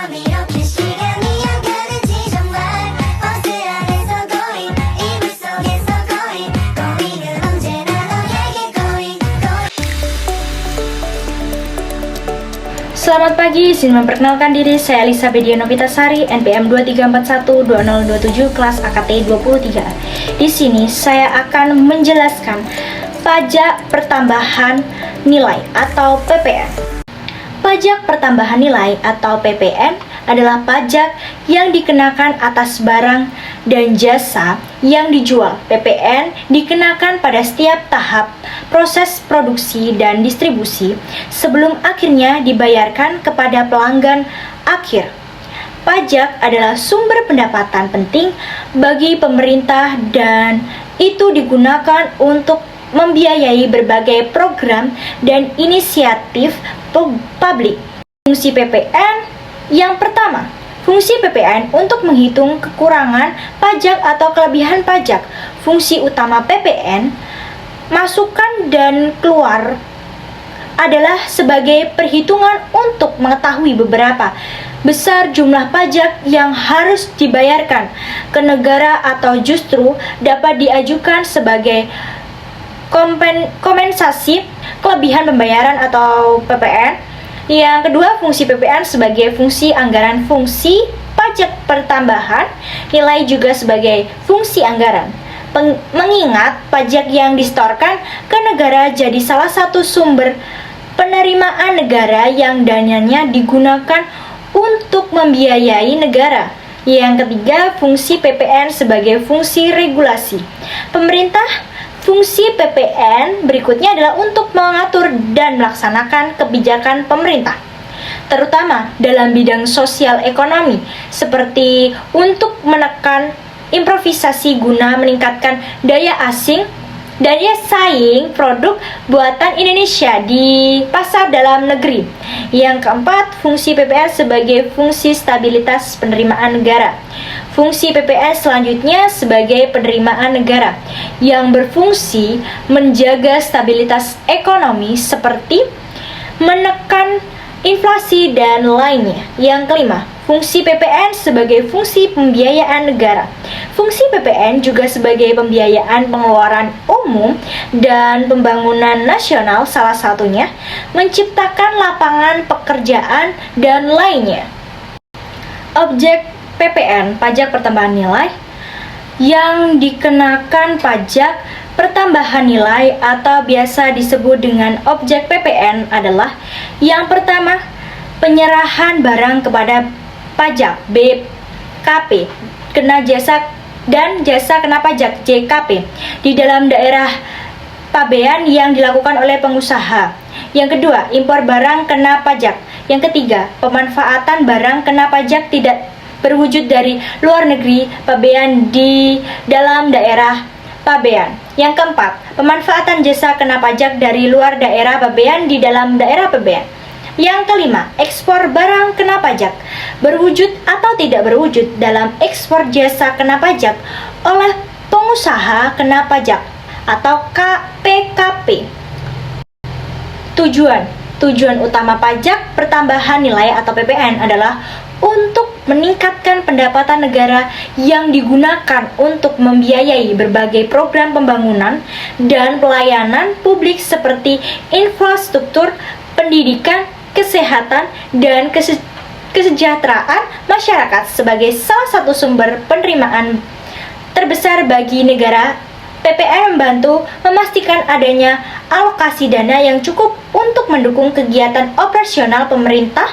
넌 이렇게 시간이 안 가는지 정말 버스 안에서 going 이불 속에서 going은 언제나 너에게 going. Selamat pagi, izin memperkenalkan diri, saya Lisa Bedia Novitasari, NPM 23412027, kelas AKT 23. Di sini saya akan menjelaskan pajak pertambahan nilai atau PPN. Pajak pertambahan nilai atau PPN adalah pajak yang dikenakan atas barang dan jasa yang dijual. PPN dikenakan pada setiap tahap proses produksi dan distribusi sebelum akhirnya dibayarkan kepada pelanggan akhir. Pajak adalah sumber pendapatan penting bagi pemerintah dan itu digunakan untuk membiayai berbagai program dan inisiatif publik. Fungsi PPN yang pertama, fungsi PPN untuk menghitung kekurangan pajak atau kelebihan pajak. Fungsi utama PPN, masukan dan keluar, adalah sebagai perhitungan untuk mengetahui beberapa besar jumlah pajak yang harus dibayarkan ke negara atau justru dapat diajukan sebagai kompensasi kelebihan pembayaran atau PPN. Yang kedua, fungsi PPN sebagai fungsi anggaran. Fungsi pajak pertambahan nilai juga sebagai fungsi anggaran. Mengingat pajak yang disetorkan ke negara jadi salah satu sumber penerimaan negara yang dananya digunakan untuk membiayai negara. Yang ketiga, fungsi PPN sebagai fungsi regulasi. Fungsi PPN berikutnya adalah untuk mengatur dan melaksanakan kebijakan pemerintah, terutama dalam bidang sosial ekonomi, seperti untuk menekan improvisasi guna meningkatkan daya saing produk buatan Indonesia di pasar dalam negeri. Yang keempat, fungsi PPN sebagai fungsi stabilitas penerimaan negara. Fungsi PPN selanjutnya sebagai penerimaan negara yang berfungsi menjaga stabilitas ekonomi seperti menekan inflasi dan lainnya. Yang kelima, fungsi PPN sebagai fungsi pembiayaan negara. Fungsi PPN juga sebagai pembiayaan pengeluaran umum dan pembangunan nasional, salah satunya menciptakan lapangan pekerjaan dan lainnya. Objek PPN, pajak pertambahan nilai, yang dikenakan pajak pertambahan nilai atau biasa disebut dengan objek PPN adalah yang pertama, penyerahan barang kepada pajak BKP, kena jasa dan jasa kena pajak JKP di dalam daerah pabean yang dilakukan oleh pengusaha. Yang kedua, impor barang kena pajak. Yang ketiga, pemanfaatan barang kena pajak tidak berwujud dari luar negeri pabean di dalam daerah pabean. Yang keempat, pemanfaatan jasa kena pajak dari luar daerah pabean di dalam daerah pabean. Yang kelima, ekspor barang kena pajak, berwujud atau tidak berwujud dalam ekspor jasa kena pajak oleh pengusaha kena pajak atau PKP. Tujuan utama pajak pertambahan nilai atau PPN adalah untuk meningkatkan pendapatan negara yang digunakan untuk membiayai berbagai program pembangunan dan pelayanan publik seperti infrastruktur, pendidikan, kesehatan, dan kesejahteraan masyarakat sebagai salah satu sumber penerimaan terbesar bagi negara. PPN membantu memastikan adanya alokasi dana yang cukup untuk mendukung kegiatan operasional pemerintah,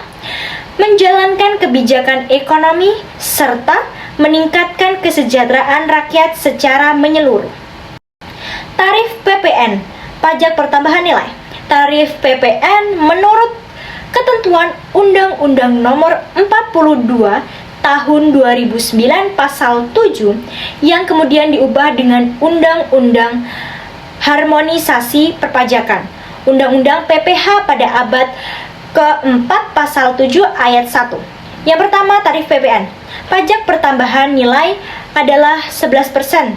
menjalankan kebijakan ekonomi, serta meningkatkan kesejahteraan rakyat secara menyeluruh. Tarif PPN, pajak pertambahan nilai. Tarif PPN menurut ketentuan Undang-Undang Nomor 42 Tahun 2009 Pasal 7 yang kemudian diubah dengan Undang-Undang Harmonisasi Perpajakan, Undang-Undang PPH pada abad keempat Pasal 7 Ayat 1. Yang pertama, tarif PPN. Pajak pertambahan nilai adalah 11%.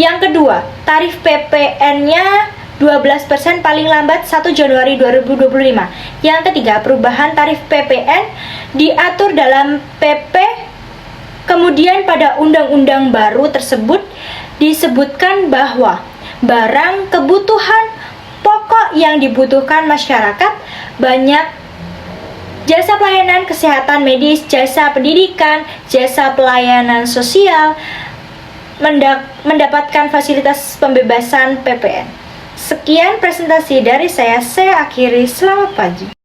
Yang kedua, tarif PPN-nya 12% paling lambat 1 Januari 2025. Yang ketiga, perubahan tarif PPN diatur dalam PP. Kemudian pada undang-undang baru tersebut disebutkan bahwa barang kebutuhan pokok yang dibutuhkan masyarakat banyak, jasa pelayanan kesehatan medis, jasa pendidikan, jasa pelayanan sosial mendapatkan fasilitas pembebasan PPN. Sekian presentasi dari saya akhiri. Selamat pagi.